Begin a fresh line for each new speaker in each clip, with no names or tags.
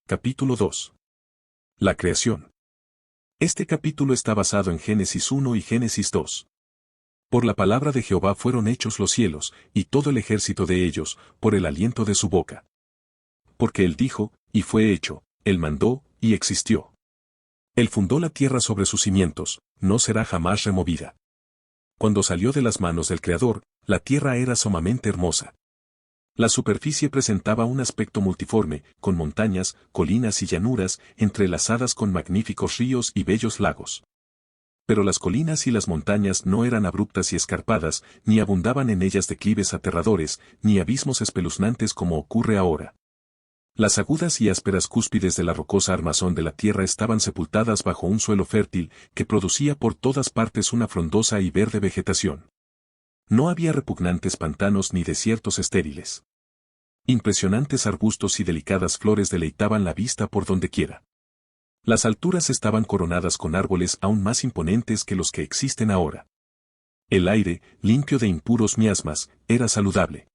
Capítulo 2. La creación. Este capítulo está basado en Génesis 1 y Génesis 2. Por la palabra de Jehová fueron hechos los cielos, y todo el ejército de ellos, por el aliento de su boca. Porque él dijo, y fue hecho, él mandó, y existió. Él fundó la tierra sobre sus cimientos, no será jamás removida. Cuando salió de las manos del Creador, la tierra era sumamente hermosa. La superficie presentaba un aspecto multiforme, con montañas, colinas y llanuras, entrelazadas con magníficos ríos y bellos lagos. Pero las colinas y las montañas no eran abruptas y escarpadas, ni abundaban en ellas declives aterradores, ni abismos espeluznantes como ocurre ahora. Las agudas y ásperas cúspides de la rocosa armazón de la tierra estaban sepultadas bajo un suelo fértil, que producía por todas partes una frondosa y verde vegetación. No había repugnantes pantanos ni desiertos estériles. Impresionantes arbustos y delicadas flores deleitaban la vista por dondequiera. Las alturas estaban coronadas con árboles aún más imponentes que los que existen ahora. El aire, limpio de impuros miasmas, era saludable.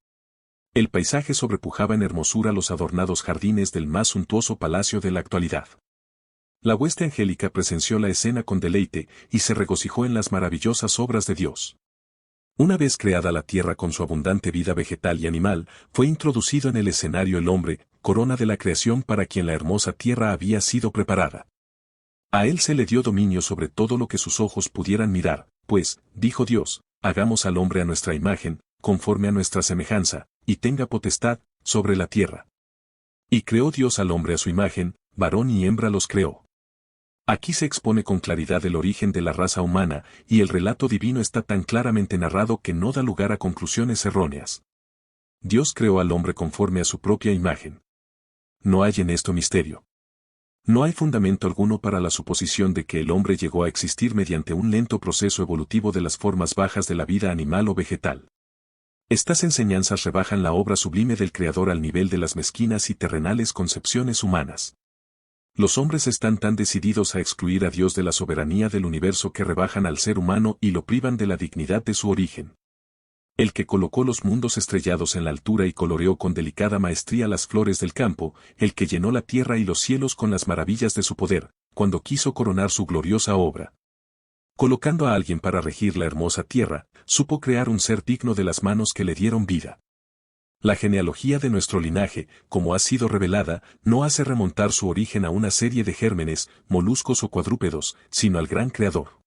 El paisaje sobrepujaba en hermosura los adornados jardines del más suntuoso palacio de la actualidad. La hueste angélica presenció la escena con deleite y se regocijó en las maravillosas obras de Dios. Una vez creada la tierra con su abundante vida vegetal y animal, fue introducido en el escenario el hombre, corona de la creación para quien la hermosa tierra había sido preparada. A él se le dio dominio sobre todo lo que sus ojos pudieran mirar, pues, dijo Dios, hagamos al hombre a nuestra imagen, conforme a nuestra semejanza, y tenga potestad sobre la tierra. Y creó Dios al hombre a su imagen, varón y hembra los creó. Aquí se expone con claridad el origen de la raza humana, y el relato divino está tan claramente narrado que no da lugar a conclusiones erróneas. Dios creó al hombre conforme a su propia imagen. No hay en esto misterio. No hay fundamento alguno para la suposición de que el hombre llegó a existir mediante un lento proceso evolutivo de las formas bajas de la vida animal o vegetal. Estas enseñanzas rebajan la obra sublime del Creador al nivel de las mezquinas y terrenales concepciones humanas. Los hombres están tan decididos a excluir a Dios de la soberanía del universo que rebajan al ser humano y lo privan de la dignidad de su origen. El que colocó los mundos estrellados en la altura y coloreó con delicada maestría las flores del campo, el que llenó la tierra y los cielos con las maravillas de su poder, cuando quiso coronar su gloriosa obra. Colocando a alguien para regir la hermosa tierra, supo crear un ser digno de las manos que le dieron vida. La genealogía de nuestro linaje, como ha sido revelada, no hace remontar su origen a una serie de gérmenes, moluscos o cuadrúpedos, sino al gran Creador.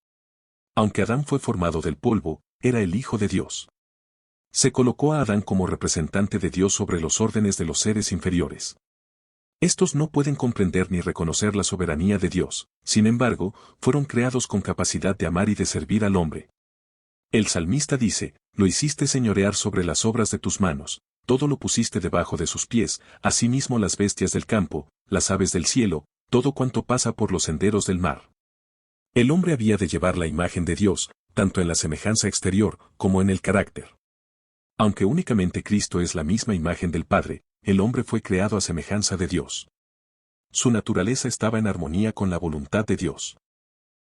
Aunque Adán fue formado del polvo, era el Hijo de Dios. Se colocó a Adán como representante de Dios sobre los órdenes de los seres inferiores. Estos no pueden comprender ni reconocer la soberanía de Dios, sin embargo, fueron creados con capacidad de amar y de servir al hombre. El salmista dice, lo hiciste señorear sobre las obras de tus manos, todo lo pusiste debajo de sus pies, asimismo las bestias del campo, las aves del cielo, todo cuanto pasa por los senderos del mar. El hombre había de llevar la imagen de Dios, tanto en la semejanza exterior como en el carácter. Aunque únicamente Cristo es la misma imagen del Padre, el hombre fue creado a semejanza de Dios. Su naturaleza estaba en armonía con la voluntad de Dios.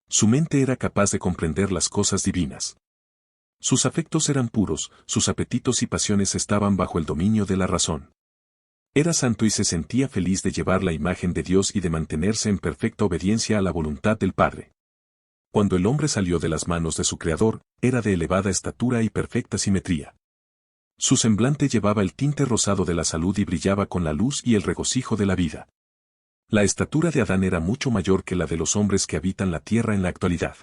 Su mente era capaz de comprender las cosas divinas. Sus afectos eran puros, sus apetitos y pasiones estaban bajo el dominio de la razón. Era santo y se sentía feliz de llevar la imagen de Dios y de mantenerse en perfecta obediencia a la voluntad del Padre. Cuando el hombre salió de las manos de su Creador, era de elevada estatura y perfecta simetría. Su semblante llevaba el tinte rosado de la salud y brillaba con la luz y el regocijo de la vida. La estatura de Adán era mucho mayor que la de los hombres que habitan la tierra en la actualidad.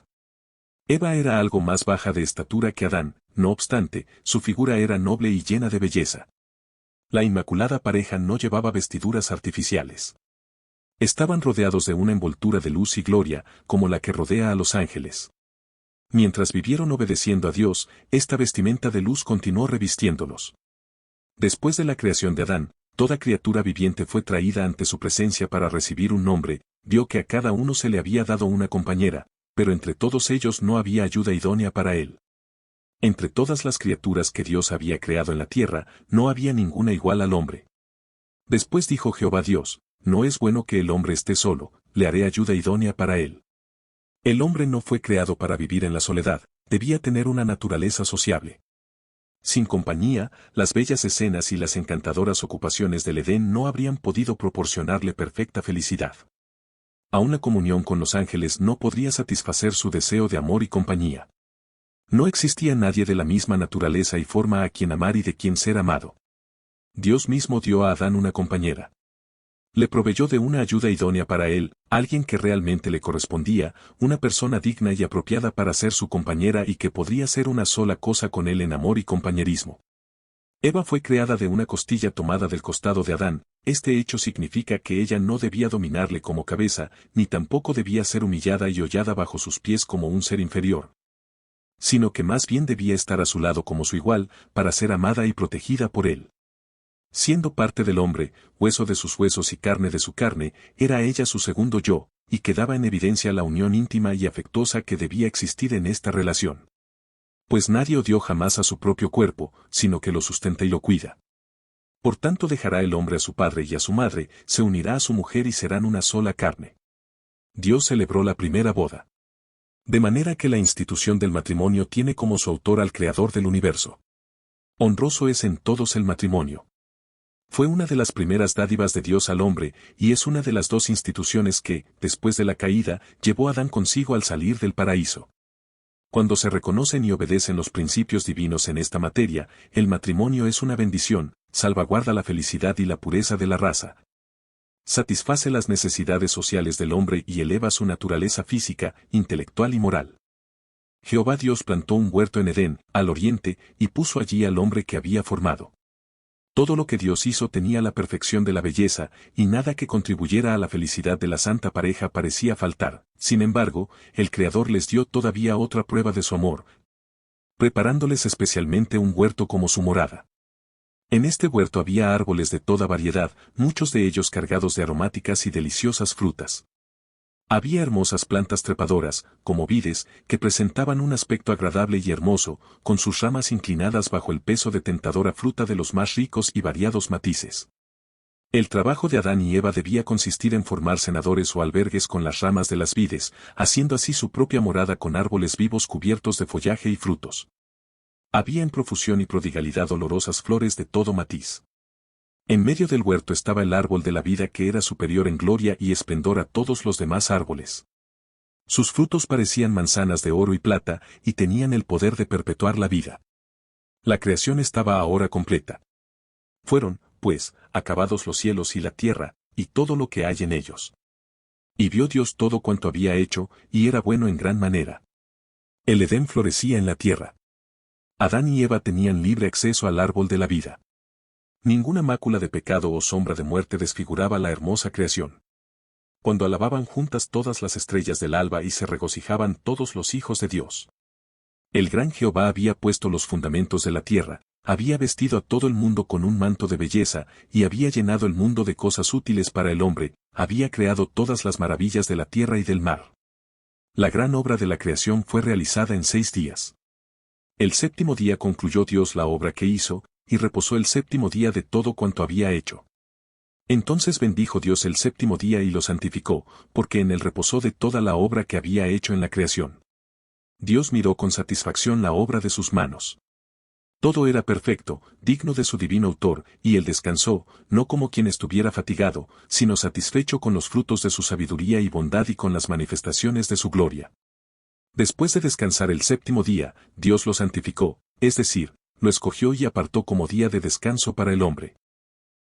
Eva era algo más baja de estatura que Adán, no obstante, su figura era noble y llena de belleza. La inmaculada pareja no llevaba vestiduras artificiales. Estaban rodeados de una envoltura de luz y gloria, como la que rodea a los ángeles. Mientras vivieron obedeciendo a Dios, esta vestimenta de luz continuó revistiéndolos. Después de la creación de Adán, toda criatura viviente fue traída ante su presencia para recibir un nombre, vio que a cada uno se le había dado una compañera, pero entre todos ellos no había ayuda idónea para él. Entre todas las criaturas que Dios había creado en la tierra, no había ninguna igual al hombre. Después dijo Jehová Dios, no es bueno que el hombre esté solo, le haré ayuda idónea para él. El hombre no fue creado para vivir en la soledad, debía tener una naturaleza sociable. Sin compañía, las bellas escenas y las encantadoras ocupaciones del Edén no habrían podido proporcionarle perfecta felicidad. Aún la comunión con los ángeles no podría satisfacer su deseo de amor y compañía. No existía nadie de la misma naturaleza y forma a quien amar y de quien ser amado. Dios mismo dio a Adán una compañera. Le proveyó de una ayuda idónea para él, alguien que realmente le correspondía, una persona digna y apropiada para ser su compañera y que podría ser una sola cosa con él en amor y compañerismo. Eva fue creada de una costilla tomada del costado de Adán. Este hecho significa que ella no debía dominarle como cabeza, ni tampoco debía ser humillada y hollada bajo sus pies como un ser inferior, sino que más bien debía estar a su lado como su igual, para ser amada y protegida por él. Siendo parte del hombre, hueso de sus huesos y carne de su carne, era ella su segundo yo, y quedaba en evidencia la unión íntima y afectuosa que debía existir en esta relación. Pues nadie odió jamás a su propio cuerpo, sino que lo sustenta y lo cuida. Por tanto dejará el hombre a su padre y a su madre, se unirá a su mujer y serán una sola carne. Dios celebró la primera boda. De manera que la institución del matrimonio tiene como su autor al Creador del universo. Honroso es en todos el matrimonio. Fue una de las primeras dádivas de Dios al hombre, y es una de las dos instituciones que, después de la caída, llevó a Adán consigo al salir del paraíso. Cuando se reconocen y obedecen los principios divinos en esta materia, el matrimonio es una bendición, salvaguarda la felicidad y la pureza de la raza. Satisface las necesidades sociales del hombre y eleva su naturaleza física, intelectual y moral. Jehová Dios plantó un huerto en Edén, al oriente, y puso allí al hombre que había formado. Todo lo que Dios hizo tenía la perfección de la belleza, y nada que contribuyera a la felicidad de la santa pareja parecía faltar. Sin embargo, el Creador les dio todavía otra prueba de su amor, preparándoles especialmente un huerto como su morada. En este huerto había árboles de toda variedad, muchos de ellos cargados de aromáticas y deliciosas frutas. Había hermosas plantas trepadoras, como vides, que presentaban un aspecto agradable y hermoso, con sus ramas inclinadas bajo el peso de tentadora fruta de los más ricos y variados matices. El trabajo de Adán y Eva debía consistir en formar cenadores o albergues con las ramas de las vides, haciendo así su propia morada con árboles vivos cubiertos de follaje y frutos. Había en profusión y prodigalidad olorosas flores de todo matiz. En medio del huerto estaba el árbol de la vida que era superior en gloria y esplendor a todos los demás árboles. Sus frutos parecían manzanas de oro y plata, y tenían el poder de perpetuar la vida. La creación estaba ahora completa. Fueron, pues, acabados los cielos y la tierra, y todo lo que hay en ellos. Y vio Dios todo cuanto había hecho, y era bueno en gran manera. El Edén florecía en la tierra. Adán y Eva tenían libre acceso al árbol de la vida. Ninguna mácula de pecado o sombra de muerte desfiguraba la hermosa creación. Cuando alababan juntas todas las estrellas del alba y se regocijaban todos los hijos de Dios. El gran Jehová había puesto los fundamentos de la tierra, había vestido a todo el mundo con un manto de belleza, y había llenado el mundo de cosas útiles para el hombre, había creado todas las maravillas de la tierra y del mar. La gran obra de la creación fue realizada en 6 días. El séptimo día concluyó Dios la obra que hizo, y reposó el séptimo día de todo cuanto había hecho. Entonces bendijo Dios el séptimo día y lo santificó, porque en él reposó de toda la obra que había hecho en la creación. Dios miró con satisfacción la obra de sus manos. Todo era perfecto, digno de su divino autor, y él descansó, no como quien estuviera fatigado, sino satisfecho con los frutos de su sabiduría y bondad y con las manifestaciones de su gloria. Después de descansar el séptimo día, Dios lo santificó, es decir, lo escogió y apartó como día de descanso para el hombre.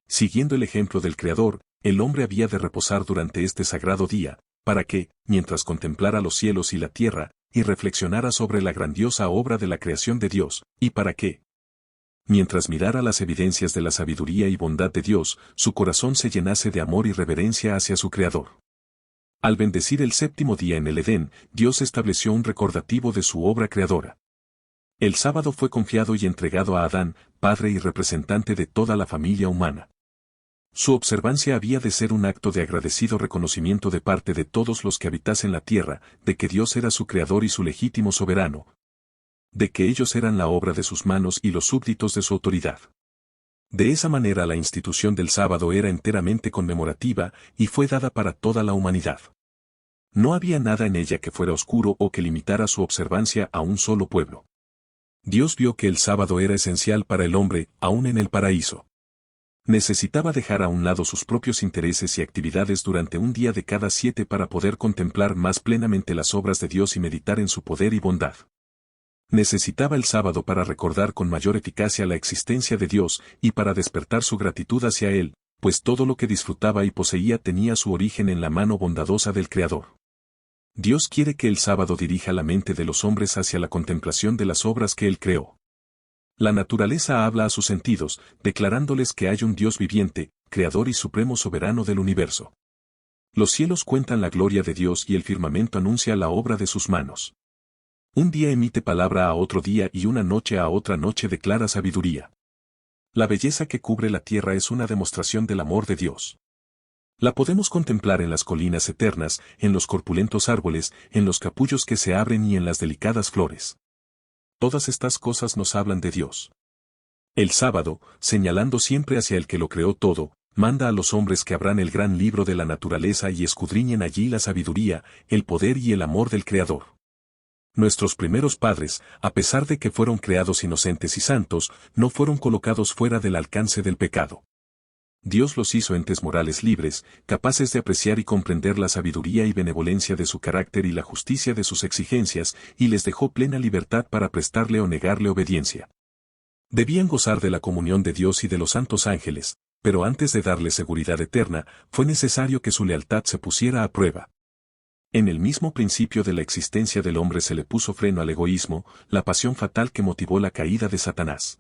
Siguiendo el ejemplo del Creador, el hombre había de reposar durante este sagrado día, para que, mientras contemplara los cielos y la tierra, y reflexionara sobre la grandiosa obra de la creación de Dios, y para que, mientras mirara las evidencias de la sabiduría y bondad de Dios, su corazón se llenase de amor y reverencia hacia su Creador. Al bendecir el séptimo día en el Edén, Dios estableció un recordativo de su obra creadora. El sábado fue confiado y entregado a Adán, padre y representante de toda la familia humana. Su observancia había de ser un acto de agradecido reconocimiento de parte de todos los que habitasen la tierra, de que Dios era su creador y su legítimo soberano, de que ellos eran la obra de sus manos y los súbditos de su autoridad. De esa manera la institución del sábado era enteramente conmemorativa y fue dada para toda la humanidad. No había nada en ella que fuera oscuro o que limitara su observancia a un solo pueblo. Dios vio que el sábado era esencial para el hombre, aún en el paraíso. Necesitaba dejar a un lado sus propios intereses y actividades durante un día de cada 7 para poder contemplar más plenamente las obras de Dios y meditar en su poder y bondad. Necesitaba el sábado para recordar con mayor eficacia la existencia de Dios y para despertar su gratitud hacia Él, pues todo lo que disfrutaba y poseía tenía su origen en la mano bondadosa del Creador. Dios quiere que el sábado dirija la mente de los hombres hacia la contemplación de las obras que Él creó. La naturaleza habla a sus sentidos, declarándoles que hay un Dios viviente, creador y supremo soberano del universo. Los cielos cuentan la gloria de Dios y el firmamento anuncia la obra de sus manos. Un día emite palabra a otro día y una noche a otra noche declara sabiduría. La belleza que cubre la tierra es una demostración del amor de Dios. La podemos contemplar en las colinas eternas, en los corpulentos árboles, en los capullos que se abren y en las delicadas flores. Todas estas cosas nos hablan de Dios. El sábado, señalando siempre hacia el que lo creó todo, manda a los hombres que abran el gran libro de la naturaleza y escudriñen allí la sabiduría, el poder y el amor del Creador. Nuestros primeros padres, a pesar de que fueron creados inocentes y santos, no fueron colocados fuera del alcance del pecado. Dios los hizo entes morales libres, capaces de apreciar y comprender la sabiduría y benevolencia de su carácter y la justicia de sus exigencias, y les dejó plena libertad para prestarle o negarle obediencia. Debían gozar de la comunión de Dios y de los santos ángeles, pero antes de darle seguridad eterna, fue necesario que su lealtad se pusiera a prueba. En el mismo principio de la existencia del hombre se le puso freno al egoísmo, la pasión fatal que motivó la caída de Satanás.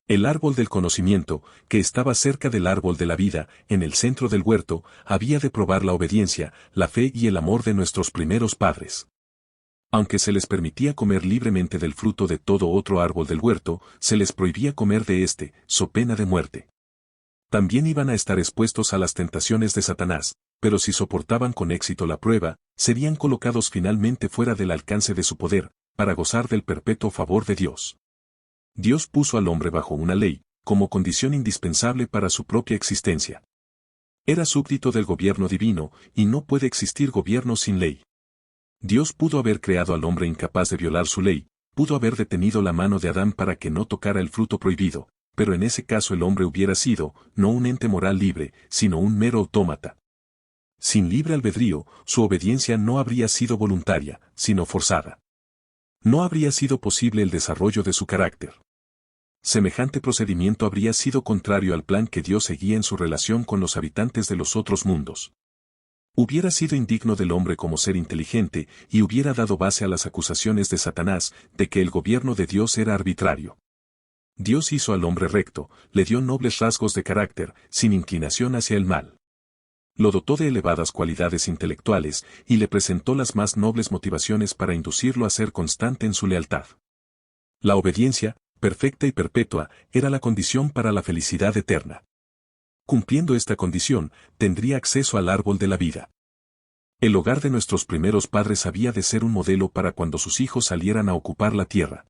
El árbol del conocimiento, que estaba cerca del árbol de la vida, en el centro del huerto, había de probar la obediencia, la fe y el amor de nuestros primeros padres. Aunque se les permitía comer libremente del fruto de todo otro árbol del huerto, se les prohibía comer de éste, so pena de muerte. También iban a estar expuestos a las tentaciones de Satanás, pero si soportaban con éxito la prueba, serían colocados finalmente fuera del alcance de su poder, para gozar del perpetuo favor de Dios. Dios puso al hombre bajo una ley, como condición indispensable para su propia existencia. Era súbdito del gobierno divino, y no puede existir gobierno sin ley. Dios pudo haber creado al hombre incapaz de violar su ley, pudo haber detenido la mano de Adán para que no tocara el fruto prohibido, pero en ese caso el hombre hubiera sido, no un ente moral libre, sino un mero autómata. Sin libre albedrío, su obediencia no habría sido voluntaria, sino forzada. No habría sido posible el desarrollo de su carácter. Semejante procedimiento habría sido contrario al plan que Dios seguía en su relación con los habitantes de los otros mundos. Hubiera sido indigno del hombre como ser inteligente y hubiera dado base a las acusaciones de Satanás de que el gobierno de Dios era arbitrario. Dios hizo al hombre recto, le dio nobles rasgos de carácter, sin inclinación hacia el mal. Lo dotó de elevadas cualidades intelectuales y le presentó las más nobles motivaciones para inducirlo a ser constante en su lealtad. La obediencia, perfecta y perpetua, era la condición para la felicidad eterna. Cumpliendo esta condición, tendría acceso al árbol de la vida. El hogar de nuestros primeros padres había de ser un modelo para cuando sus hijos salieran a ocupar la tierra.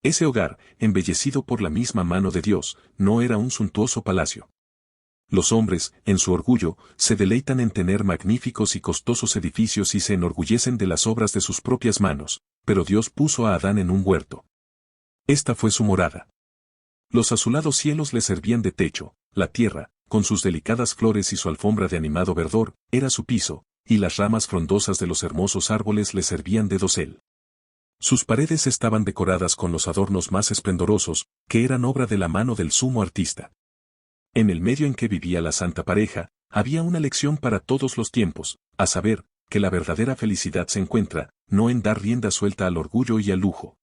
Ese hogar, embellecido por la misma mano de Dios, no era un suntuoso palacio. Los hombres, en su orgullo, se deleitan en tener magníficos y costosos edificios y se enorgullecen de las obras de sus propias manos, pero Dios puso a Adán en un huerto. Esta fue su morada. Los azulados cielos le servían de techo, la tierra, con sus delicadas flores y su alfombra de animado verdor, era su piso, y las ramas frondosas de los hermosos árboles le servían de dosel. Sus paredes estaban decoradas con los adornos más esplendorosos, que eran obra de la mano del sumo artista. En el medio en que vivía la santa pareja, había una lección para todos los tiempos, a saber, que la verdadera felicidad se encuentra, no en dar rienda suelta al orgullo y al lujo,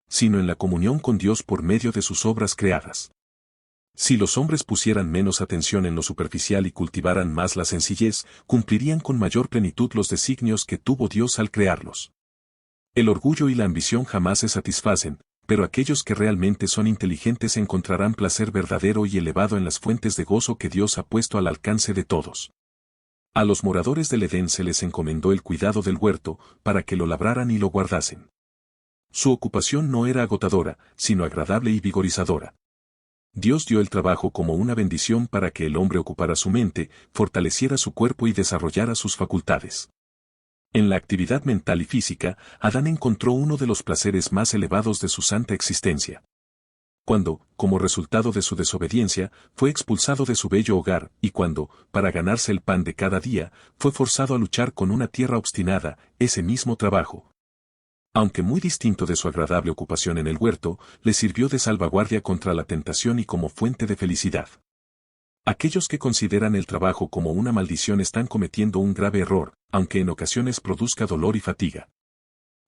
sino en la comunión con Dios por medio de sus obras creadas. Si los hombres pusieran menos atención en lo superficial y cultivaran más la sencillez, cumplirían con mayor plenitud los designios que tuvo Dios al crearlos. El orgullo y la ambición jamás se satisfacen, pero aquellos que realmente son inteligentes encontrarán placer verdadero y elevado en las fuentes de gozo que Dios ha puesto al alcance de todos. A los moradores del Edén se les encomendó el cuidado del huerto, para que lo labraran y lo guardasen. Su ocupación no era agotadora, sino agradable y vigorizadora. Dios dio el trabajo como una bendición para que el hombre ocupara su mente, fortaleciera su cuerpo y desarrollara sus facultades. En la actividad mental y física, Adán encontró uno de los placeres más elevados de su santa existencia. Cuando, como resultado de su desobediencia, fue expulsado de su bello hogar, y cuando, para ganarse el pan de cada día, fue forzado a luchar con una tierra obstinada, ese mismo trabajo, aunque muy distinto de su agradable ocupación en el huerto, le sirvió de salvaguardia contra la tentación y como fuente de felicidad. Aquellos que consideran el trabajo como una maldición están cometiendo un grave error, aunque en ocasiones produzca dolor y fatiga.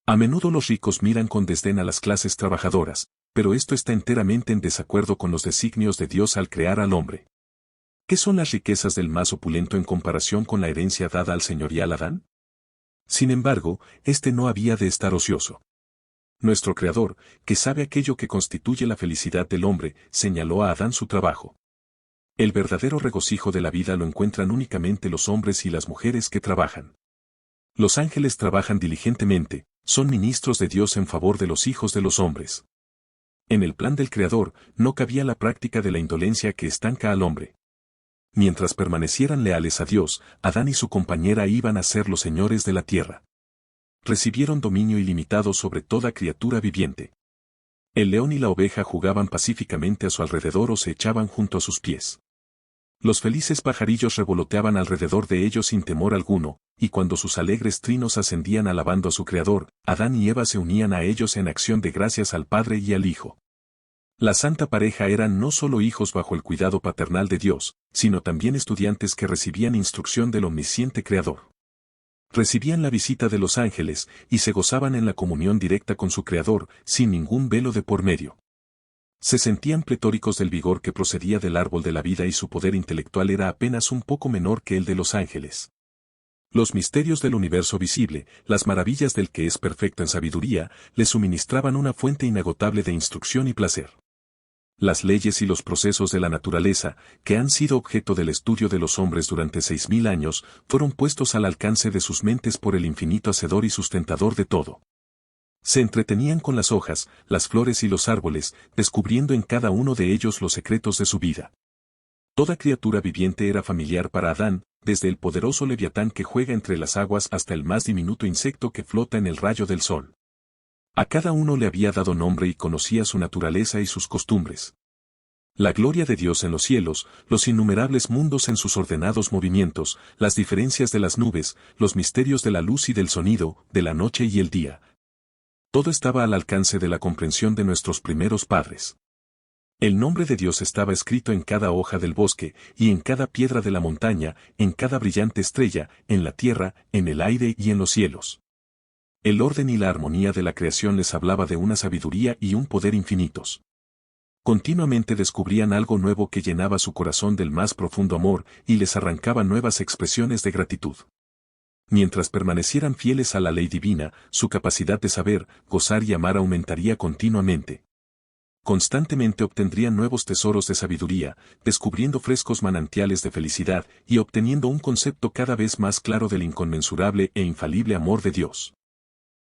A menudo los ricos miran con desdén a las clases trabajadoras, pero esto está enteramente en desacuerdo con los designios de Dios al crear al hombre. ¿Qué son las riquezas del más opulento en comparación con la herencia dada al señorial Adán? Sin embargo, este no había de estar ocioso. Nuestro Creador, que sabe aquello que constituye la felicidad del hombre, señaló a Adán su trabajo. El verdadero regocijo de la vida lo encuentran únicamente los hombres y las mujeres que trabajan. Los ángeles trabajan diligentemente, son ministros de Dios en favor de los hijos de los hombres. En el plan del Creador, no cabía la práctica de la indolencia que estanca al hombre. Mientras permanecieran leales a Dios, Adán y su compañera iban a ser los señores de la tierra. Recibieron dominio ilimitado sobre toda criatura viviente. El león y la oveja jugaban pacíficamente a su alrededor o se echaban junto a sus pies. Los felices pajarillos revoloteaban alrededor de ellos sin temor alguno, y cuando sus alegres trinos ascendían alabando a su Creador, Adán y Eva se unían a ellos en acción de gracias al Padre y al Hijo. La santa pareja eran no solo hijos bajo el cuidado paternal de Dios, sino también estudiantes que recibían instrucción del omnisciente Creador. Recibían la visita de los ángeles, y se gozaban en la comunión directa con su Creador, sin ningún velo de por medio. Se sentían pletóricos del vigor que procedía del árbol de la vida y su poder intelectual era apenas un poco menor que el de los ángeles. Los misterios del universo visible, las maravillas del que es perfecto en sabiduría, les suministraban una fuente inagotable de instrucción y placer. Las leyes y los procesos de la naturaleza, que han sido objeto del estudio de los hombres durante 6000 años, fueron puestos al alcance de sus mentes por el infinito hacedor y sustentador de todo. Se entretenían con las hojas, las flores y los árboles, descubriendo en cada uno de ellos los secretos de su vida. Toda criatura viviente era familiar para Adán, desde el poderoso leviatán que juega entre las aguas hasta el más diminuto insecto que flota en el rayo del sol. A cada uno le había dado nombre y conocía su naturaleza y sus costumbres. La gloria de Dios en los cielos, los innumerables mundos en sus ordenados movimientos, las diferencias de las nubes, los misterios de la luz y del sonido, de la noche y el día. Todo estaba al alcance de la comprensión de nuestros primeros padres. El nombre de Dios estaba escrito en cada hoja del bosque, y en cada piedra de la montaña, en cada brillante estrella, en la tierra, en el aire y en los cielos. El orden y la armonía de la creación les hablaba de una sabiduría y un poder infinitos. Continuamente descubrían algo nuevo que llenaba su corazón del más profundo amor y les arrancaba nuevas expresiones de gratitud. Mientras permanecieran fieles a la ley divina, su capacidad de saber, gozar y amar aumentaría continuamente. Constantemente obtendrían nuevos tesoros de sabiduría, descubriendo frescos manantiales de felicidad y obteniendo un concepto cada vez más claro del inconmensurable e infalible amor de Dios.